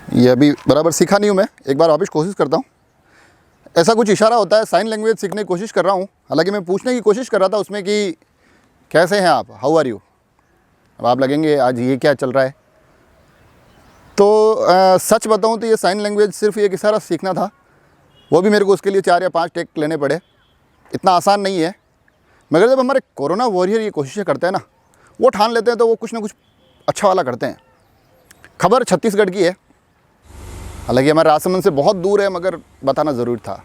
ये अभी बराबर सीखा नहीं हूँ मैं, एक बार वापस कोशिश करता हूँ। ऐसा कुछ इशारा होता है, साइन लैंग्वेज सीखने की कोशिश कर रहा हूँ। हालांकि मैं पूछने की कोशिश कर रहा था उसमें कि कैसे हैं आप, हाउ आर यू। अब आप लगेंगे आज ये क्या चल रहा है। तो सच बताऊँ तो ये साइन लैंग्वेज सिर्फ एक इशारा सीखना था, वो भी मेरे को उसके लिए 4 या 5 टेक लेने पड़े। इतना आसान नहीं है। मगर जब हमारे कोरोना वॉरियर ये कोशिशें करते हैं ना, वो ठान लेते हैं तो वो कुछ ना कुछ अच्छा वाला करते हैं। खबर छत्तीसगढ़ की है, हालांकि हमारे राजसमंद से बहुत दूर है, मगर बताना ज़रूरी था।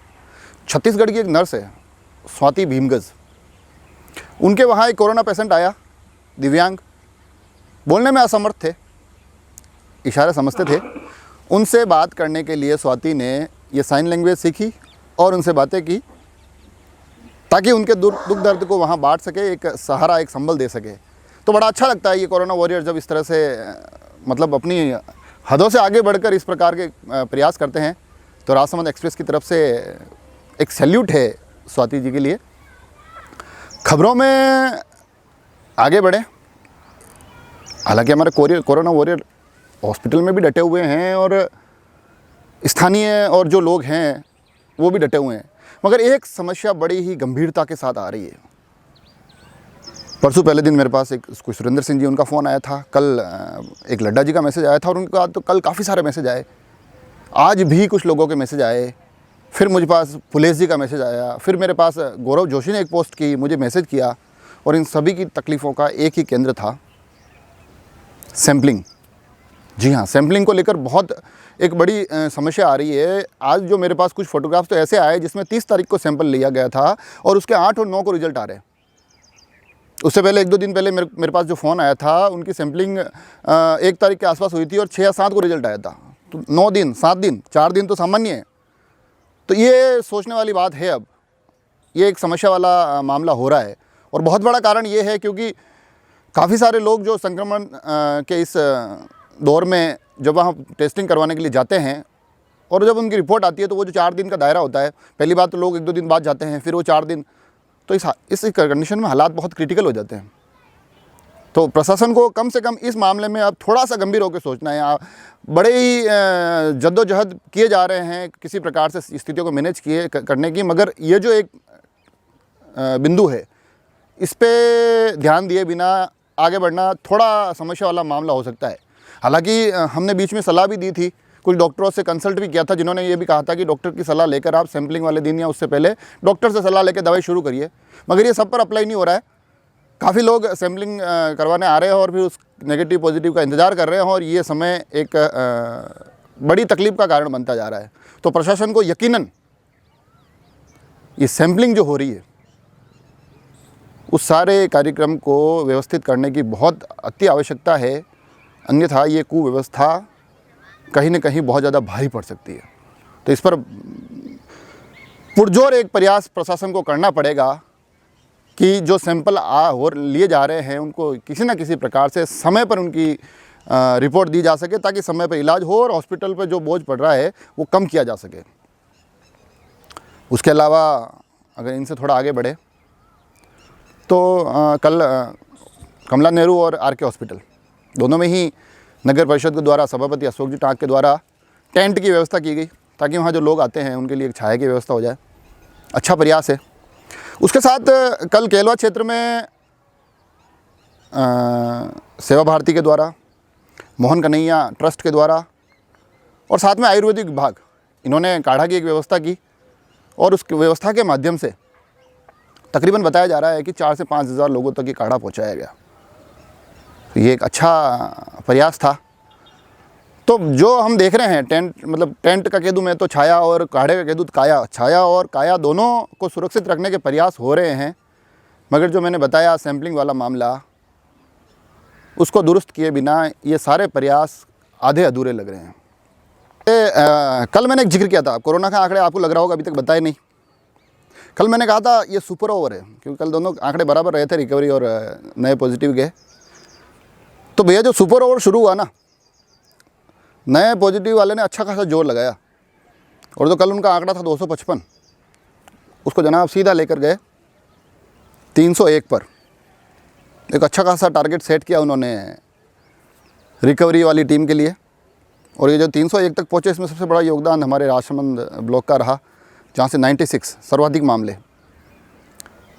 छत्तीसगढ़ की एक नर्स है स्वाति भीमगज, उनके वहाँ एक कोरोना पेशेंट आया, दिव्यांग, बोलने में असमर्थ थे, इशारे समझते थे। उनसे बात करने के लिए स्वाति ने ये साइन लैंग्वेज सीखी और उनसे बातें की, ताकि उनके दुख दर्द को वहाँ बांट सके, एक सहारा, एक संबल दे सके। तो बड़ा अच्छा लगता है ये कोरोना वॉरियर जब इस तरह से मतलब अपनी हदों से आगे बढ़कर इस प्रकार के प्रयास करते हैं। तो राजसमंद एक्सप्रेस की तरफ से एक सैल्यूट है स्वाति जी के लिए। खबरों में आगे बढ़े। हालांकि हमारे कोरोना वॉरियर हॉस्पिटल में भी डटे हुए हैं और स्थानीय और जो लोग हैं वो भी डटे हुए हैं, मगर एक समस्या बड़ी ही गंभीरता के साथ आ रही है। परसों पहले दिन मेरे पास एक कोई सुरेंद्र सिंह जी, उनका फ़ोन आया था। कल एक लड्डा जी का मैसेज आया था और उनका तो कल काफ़ी सारे मैसेज आए। आज भी कुछ लोगों के मैसेज आए। फिर मुझे पास पुलेस जी का मैसेज आया। फिर मेरे पास गौरव जोशी ने एक पोस्ट की, मुझे मैसेज किया। और इन सभी की तकलीफ़ों का एक ही केंद्र था, सैम्पलिंग। जी हाँ, सैम्पलिंग को लेकर बहुत एक बड़ी समस्या आ रही है। आज जो मेरे पास कुछ फ़ोटोग्राफ्स तो ऐसे आए जिसमें 30 तारीख को सैंपल लिया गया था और उसके 8 और 9 को रिजल्ट आ रहे हैं। उससे पहले 1-2 दिन पहले मेरे पास जो फ़ोन आया था, उनकी सैम्पलिंग 1 तारीख के आसपास हुई थी और 6 या 7 को रिजल्ट आया था। तो 9 दिन, 7 दिन, 4 दिन तो सामान्य है। तो ये सोचने वाली बात है। अब ये एक समस्या वाला मामला हो रहा है और बहुत बड़ा कारण ये है क्योंकि काफ़ी सारे लोग जो संक्रमण के इस दौर में जब वहाँ टेस्टिंग करवाने के लिए जाते हैं और जब उनकी रिपोर्ट आती है तो वो जो 4 दिन का दायरा होता है, पहली बात तो लोग 1-2 दिन बाद जाते हैं, फिर वो 4 दिन, तो इस कंडीशन में हालात बहुत क्रिटिकल हो जाते हैं। तो प्रशासन को कम से कम इस मामले में अब थोड़ा सा गंभीर होकर सोचना है। बड़े ही जद्दोजहद किए जा रहे हैं किसी प्रकार से स्थितियों को मैनेज करने की, मगर ये जो एक बिंदु है, इस पे ध्यान दिए बिना आगे बढ़ना थोड़ा समस्या वाला मामला हो सकता है। हालांकि हमने बीच में सलाह भी दी थी, कुछ डॉक्टरों से कंसल्ट भी किया था, जिन्होंने ये भी कहा था कि डॉक्टर की सलाह लेकर आप सैम्पलिंग वाले दिन या उससे पहले डॉक्टर से सलाह लेकर दवाई शुरू करिए। मगर ये सब पर अप्लाई नहीं हो रहा है। काफ़ी लोग सैम्पलिंग करवाने आ रहे हैं और फिर उस नेगेटिव पॉजिटिव का इंतज़ार कर रहे हैं और ये समय एक बड़ी तकलीफ़ का कारण बनता जा रहा है। तो प्रशासन को यकीनन ये सैम्पलिंग जो हो रही है, उस सारे कार्यक्रम को व्यवस्थित करने की बहुत अति आवश्यकता है। अन्यथा ये कुव्यवस्था कहीं न कहीं बहुत ज़्यादा भारी पड़ सकती है। तो इस पर पुरजोर एक प्रयास प्रशासन को करना पड़ेगा कि जो सैंपल और लिए जा रहे हैं उनको किसी न किसी प्रकार से समय पर उनकी रिपोर्ट दी जा सके, ताकि समय पर इलाज हो और हॉस्पिटल पर जो बोझ पड़ रहा है वो कम किया जा सके। उसके अलावा अगर इनसे थोड़ा आगे बढ़े तो कल कमला नेहरू और आर के हॉस्पिटल दोनों में ही नगर परिषद के द्वारा, सभापति अशोक जी टाँक के द्वारा टेंट की व्यवस्था की गई, ताकि वहाँ जो लोग आते हैं उनके लिए एक छाया की व्यवस्था हो जाए। अच्छा प्रयास है। उसके साथ कल केलवा क्षेत्र में सेवा भारती के द्वारा, मोहन कन्हैया ट्रस्ट के द्वारा और साथ में आयुर्वेदिक विभाग, इन्होंने काढ़ा की एक व्यवस्था की और उस व्यवस्था के माध्यम से तकरीबन बताया जा रहा है कि 4 से 5 हज़ार लोगों तक ये काढ़ा पहुंचाया गया। तो ये एक अच्छा प्रयास था। तो जो हम देख रहे हैं टेंट का कह दूँ मैं तो छाया, और काढ़े का कह दूँ काया, छाया और काया दोनों को सुरक्षित रखने के प्रयास हो रहे हैं। मगर जो मैंने बताया सैम्पलिंग वाला मामला, उसको दुरुस्त किए बिना ये सारे प्रयास आधे अधूरे लग रहे हैं। कल मैंने एक जिक्र किया था, कोरोना का आंकड़े आपको लग रहा होगा अभी तक बताए नहीं। कल मैंने कहा था ये सुपर ओवर है, क्योंकि कल दोनों आंकड़े बराबर रहे थे, रिकवरी और नए पॉजिटिव के। तो भैया जो सुपर ओवर शुरू हुआ ना, नए पॉजिटिव वाले ने अच्छा खासा जोर लगाया और जो कल उनका आंकड़ा था 255, उसको जनाब सीधा लेकर गए 301 पर। एक अच्छा खासा टारगेट सेट किया उन्होंने रिकवरी वाली टीम के लिए और ये जो 301 तक पहुँचे, इसमें सबसे बड़ा योगदान हमारे राजसमंद ब्लॉक का रहा, जहाँ से 96 सर्वाधिक मामले।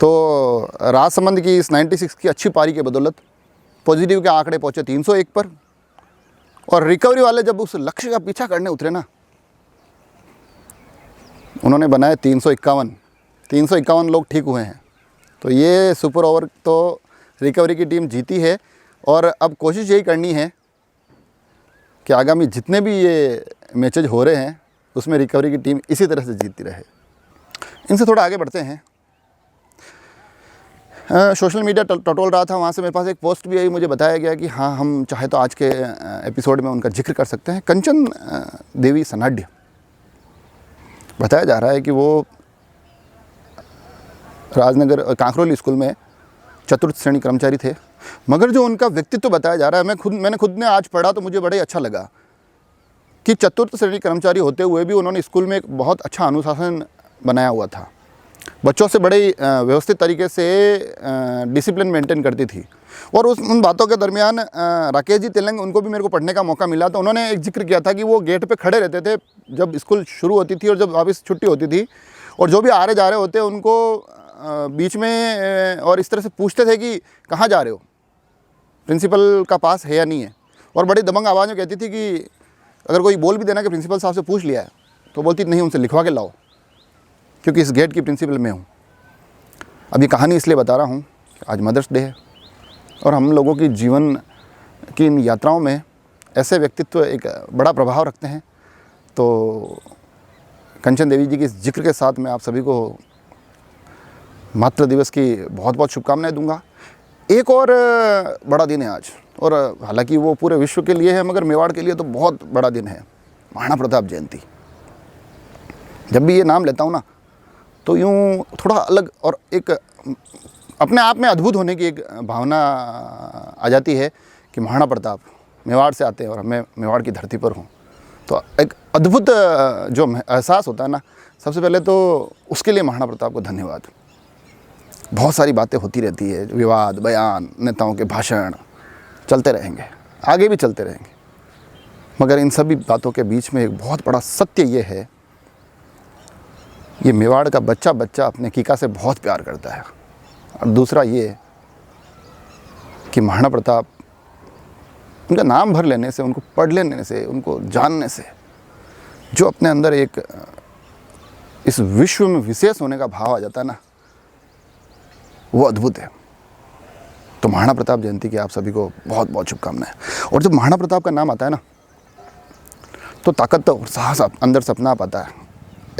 तो राजसमंद की इस 96 की अच्छी पारी के बदौलत पॉजिटिव के आंकड़े पहुँचे 301 पर, और रिकवरी वाले जब उस लक्ष्य का पीछा करने उतरे ना, उन्होंने बनाए 351। 351 लोग ठीक हुए हैं। तो ये सुपर ओवर तो रिकवरी की टीम जीती है, और अब कोशिश यही करनी है कि आगामी जितने भी ये मैचेज हो रहे हैं उसमें रिकवरी की टीम इसी तरह से जीतती रहे। इनसे थोड़ा आगे बढ़ते हैं। सोशल मीडिया टटोल रहा था, वहाँ से मेरे पास एक पोस्ट भी आई, मुझे बताया गया कि हाँ, हम चाहे तो आज के एपिसोड में उनका जिक्र कर सकते हैं। कंचन देवी सनाड्य, बताया जा रहा है कि वो राजनगर कांकरोली स्कूल में चतुर्थ श्रेणी कर्मचारी थे, मगर जो उनका व्यक्तित्व बताया जा रहा है, मैंने खुद ने आज पढ़ा तो मुझे बड़ा ही अच्छा लगा कि चतुर्थ श्रेणी कर्मचारी होते हुए भी उन्होंने स्कूल में एक बहुत अच्छा अनुशासन बनाया हुआ था। बच्चों से बड़े व्यवस्थित तरीके से डिसिप्लिन मेंटेन करती थी। और उन बातों के दरमियान राकेश जी तेलंग, उनको भी मेरे को पढ़ने का मौका मिला, तो उन्होंने एक जिक्र किया था कि वो गेट पे खड़े रहते थे जब स्कूल शुरू होती थी और जब वापस छुट्टी होती थी, और जो भी आ रहे जा रहे होते उनको बीच में और इस तरह से पूछते थे कि कहाँ जा रहे हो, प्रिंसिपल का पास है या नहीं है। और बड़ी दबंग आवाज़ में कहती थी कि अगर कोई बोल भी देना कि प्रिंसिपल साहब से पूछ लिया है, तो बोलती नहीं, उनसे लिखवा के लाओ, क्योंकि इस गेट की प्रिंसिपल मैं हूँ। अब ये कहानी इसलिए बता रहा हूँ, आज मदर्स डे है और हम लोगों की जीवन की इन यात्राओं में ऐसे व्यक्तित्व एक बड़ा प्रभाव रखते हैं। तो कंचन देवी जी के इस जिक्र के साथ मैं आप सभी को मातृ दिवस की बहुत बहुत शुभकामनाएं दूंगा। एक और बड़ा दिन है आज, और हालांकि वो पूरे विश्व के लिए है, मगर मेवाड़ के लिए तो बहुत बड़ा दिन है, महाराणा प्रताप जयंती। जब भी ये नाम लेता हूँ ना, तो यूँ थोड़ा अलग और एक अपने आप में अद्भुत होने की एक भावना आ जाती है कि महाराणा प्रताप मेवाड़ से आते हैं और मैं मेवाड़ की धरती पर हूँ। तो एक अद्भुत जो एहसास होता है ना, सबसे पहले तो उसके लिए महाराणा प्रताप को धन्यवाद। बहुत सारी बातें होती रहती है, विवाद, बयान, नेताओं के भाषण चलते रहेंगे, आगे भी चलते रहेंगे, मगर इन सभी बातों के बीच में एक बहुत बड़ा सत्य ये है, ये मेवाड़ का बच्चा बच्चा अपने कीका से बहुत प्यार करता है। और दूसरा ये कि महाराणा प्रताप, उनका नाम भर लेने से, उनको पढ़ लेने से, उनको जानने से जो अपने अंदर एक इस विश्व में विशेष होने का भाव आ जाता है ना, वो अद्भुत है। तो महाराणा प्रताप जयंती की आप सभी को बहुत बहुत शुभकामनाएं। और जब महाराणा प्रताप का नाम आता है ना, तो ताकत और साहस अंदर से अपना पाता है।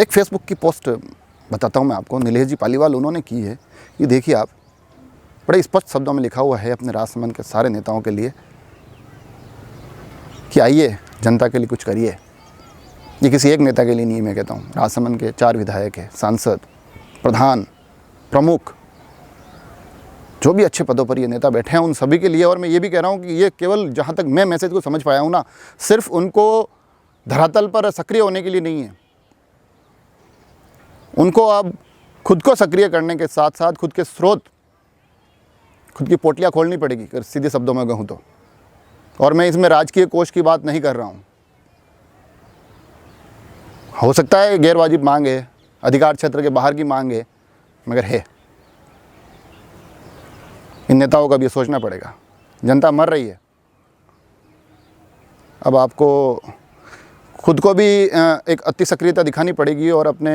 एक फेसबुक की पोस्ट बताता हूँ मैं आपको, नीलेश जी पालीवाल उन्होंने की है। ये देखिए आप, बड़े स्पष्ट शब्दों में लिखा हुआ है अपने राजसमंद के सारे नेताओं के लिए कि आइए जनता के लिए कुछ करिए। ये किसी एक नेता के लिए नहीं, मैं कहता हूँ राजसमंद के 4 विधायक हैं, सांसद, प्रधान, प्रमुख, जो भी अच्छे पदों पर ये नेता बैठे हैं, उन सभी के लिए। और मैं ये भी कह रहा हूँ कि ये केवल जहाँ तक मैं मैसेज को समझ पाया हूँ ना, सिर्फ उनको धरातल पर सक्रिय होने के लिए नहीं है, उनको अब खुद को सक्रिय करने के साथ साथ खुद के स्रोत, खुद की पोटलियाँ खोलनी पड़ेगी, अगर सीधे शब्दों में कहूँ तो। और मैं इसमें राजकीय कोष की बात नहीं कर रहा हूँ। हो सकता है गैर वाजिब मांग है, अधिकार क्षेत्र के बाहर की मांग है, मगर है। इन नेताओं का भी सोचना पड़ेगा, जनता मर रही है। अब आपको खुद को भी एक अति सक्रियता दिखानी पड़ेगी और अपने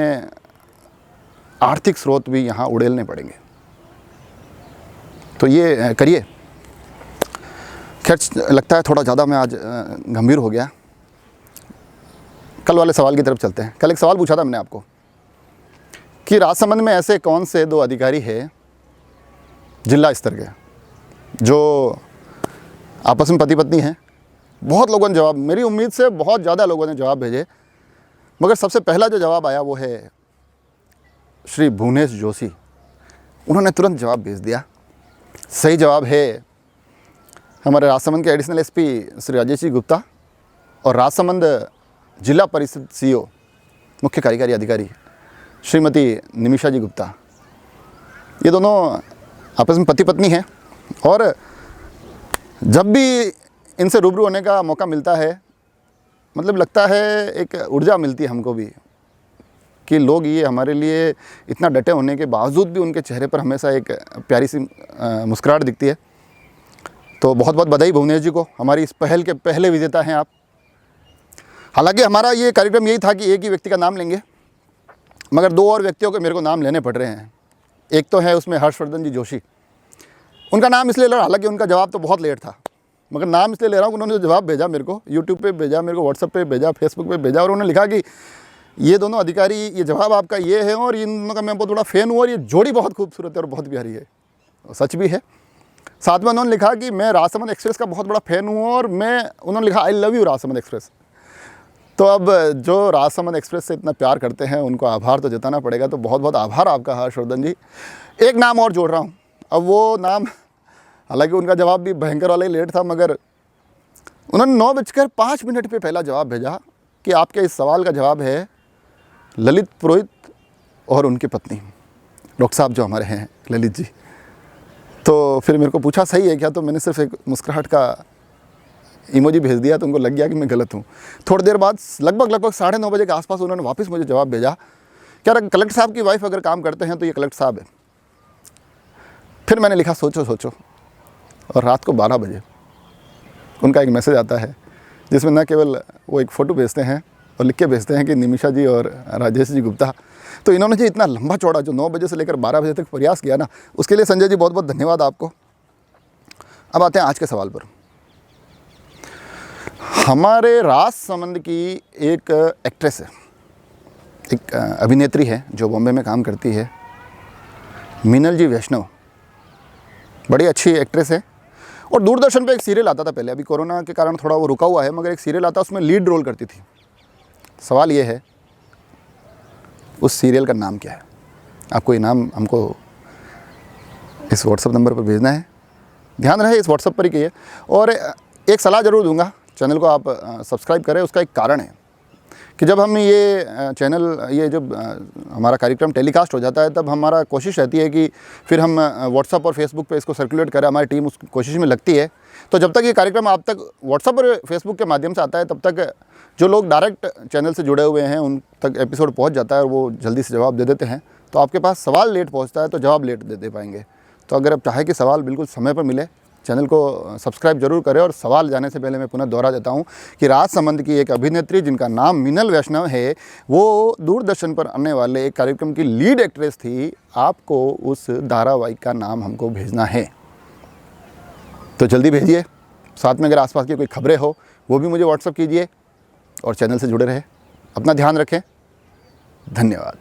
आर्थिक स्रोत भी यहाँ उड़ेलने पड़ेंगे। तो ये करिए। खैर, लगता है थोड़ा ज़्यादा मैं आज गंभीर हो गया। कल वाले सवाल की तरफ चलते हैं। कल एक सवाल पूछा था मैंने आपको कि राजसमंद में ऐसे कौन से 2 अधिकारी हैं जिला स्तर के जो आपस में पति पत्नी हैं। बहुत लोगों ने जवाब, मेरी उम्मीद से बहुत ज़्यादा लोगों ने जवाब भेजे, मगर सबसे पहला जो जवाब आया वो है श्री भुवनेश जोशी। उन्होंने तुरंत जवाब भेज दिया। सही जवाब है हमारे राजसमंद के एडिशनल एसपी श्री राजेश जी गुप्ता और राजसमंद जिला परिषद सीईओ मुख्य कार्यकारी अधिकारी श्रीमती निमिषा जी गुप्ता। ये दोनों आपस में पति पत्नी हैं और जब भी इनसे रूबरू होने का मौका मिलता है मतलब लगता है एक ऊर्जा मिलती है हमको भी कि लोग ये हमारे लिए इतना डटे होने के बावजूद भी उनके चेहरे पर हमेशा एक प्यारी सी मुस्कुराहट दिखती है। तो बहुत बहुत बधाई भुवनेश जी को, हमारी इस पहल के पहले विजेता हैं आप। हालांकि हमारा ये कार्यक्रम यही था कि एक ही व्यक्ति का नाम लेंगे, मगर 2 और व्यक्तियों के मेरे को नाम लेने पड़ रहे हैं। एक तो है उसमें हर्षवर्धन जी जोशी, उनका नाम इसलिए ले रहा हूँ, हालांकि उनका जवाब तो बहुत लेट था, मगर नाम इसलिए ले रहा हूँ कि उन्होंने जो जवाब भेजा मेरे को, यूट्यूब पे भेजा, मेरे को व्हाट्सएप पे भेजा, फेसबुक पे भेजा, और उन्होंने लिखा कि ये दोनों अधिकारी, ये जवाब आपका ये है और इन दोनों का मैं बहुत बड़ा फ़ैन हूँ और ये जोड़ी बहुत खूबसूरत है और बहुत प्यारी है। सच भी है। साथ में उन्होंने लिखा कि मैं राजसमंद एक्सप्रेस का बहुत बड़ा फ़ैन हूँ और उन्होंने लिखा I love you Rajsamand express. तो अब जो राजसमंद एक्सप्रेस से इतना प्यार करते हैं उनको आभार तो जताना पड़ेगा। तो बहुत बहुत आभार आपका हर्षवर्धन जी। एक नाम और जोड़ रहा हूँ, अब वो नाम, हालांकि उनका जवाब भी भयंकर वाला ही लेट था, मगर उन्होंने 9:05 पे पहला जवाब भेजा कि आपके इस सवाल का जवाब है ललित पुरोहित और उनकी पत्नी डॉक्टर साहब जो हमारे हैं ललित जी। तो फिर मेरे को पूछा सही है क्या, तो मैंने सिर्फ एक मुस्कुराहट का इमोजी भेज दिया, तो उनको लग गया कि मैं गलत हूँ। थोड़ी देर बाद लगभग 9:30 बजे के आसपास उन्होंने वापस मुझे जवाब भेजा, क्या कलेक्टर साहब की वाइफ अगर काम करते हैं तो ये कलेक्टर साहब है। फिर मैंने लिखा सोचो, और रात को 12 बजे उनका एक मैसेज आता है जिसमें न केवल वो एक फ़ोटो भेजते हैं और लिख के भेजते हैं कि निमिषा जी और राजेश जी गुप्ता। तो इन्होंने जी इतना लंबा चौड़ा जो 9 बजे से लेकर 12 बजे तक प्रयास किया ना, उसके लिए संजय जी बहुत बहुत धन्यवाद आपको। अब आते हैं आज के सवाल पर। हमारे राजसमंद की एक एक्ट्रेस है, एक अभिनेत्री है जो बॉम्बे में काम करती है, मीनल जी वैष्णव, बड़ी अच्छी एक्ट्रेस है। और दूरदर्शन पे एक सीरियल आता था पहले, अभी कोरोना के कारण थोड़ा वो रुका हुआ है, मगर एक सीरियल आता, उसमें लीड रोल करती थी। सवाल ये है उस सीरियल का नाम क्या है? आपको ये नाम हमको इस व्हाट्सएप नंबर पर भेजना है, ध्यान रहे इस व्हाट्सएप पर ही कहिए। और एक सलाह ज़रूर दूंगा, चैनल को आप सब्सक्राइब करें। उसका एक कारण है कि जब हम ये चैनल, ये जब हमारा कार्यक्रम टेलीकास्ट हो जाता है, तब हमारा कोशिश रहती है कि फिर हम व्हाट्सएप और फेसबुक पे इसको सर्कुलेट करें, हमारी टीम उस कोशिश में लगती है। तो जब तक ये कार्यक्रम आप तक व्हाट्सएप और फेसबुक के माध्यम से आता है, तब तक जो लोग डायरेक्ट चैनल से जुड़े हुए हैं उन तक एपिसोड पहुंच जाता है और वो जल्दी से जवाब दे देते हैं। तो आपके पास सवाल लेट पहुंचता है तो जवाब लेट दे पाएंगे। तो अगर आप चाहें कि सवाल बिल्कुल समय पर मिले, चैनल को सब्सक्राइब जरूर करें। और सवाल जाने से पहले मैं पुनः दोहरा देता हूं कि राजसमंद की एक अभिनेत्री जिनका नाम मीनल वैष्णव है, वो दूरदर्शन पर आने वाले एक कार्यक्रम की लीड एक्ट्रेस थी। आपको उस धारावाहिक का नाम हमको भेजना है, तो जल्दी भेजिए। साथ में अगर आसपास की कोई खबरें हो वो भी मुझे व्हाट्सएप कीजिए और चैनल से जुड़े रहे। अपना ध्यान रखें। धन्यवाद।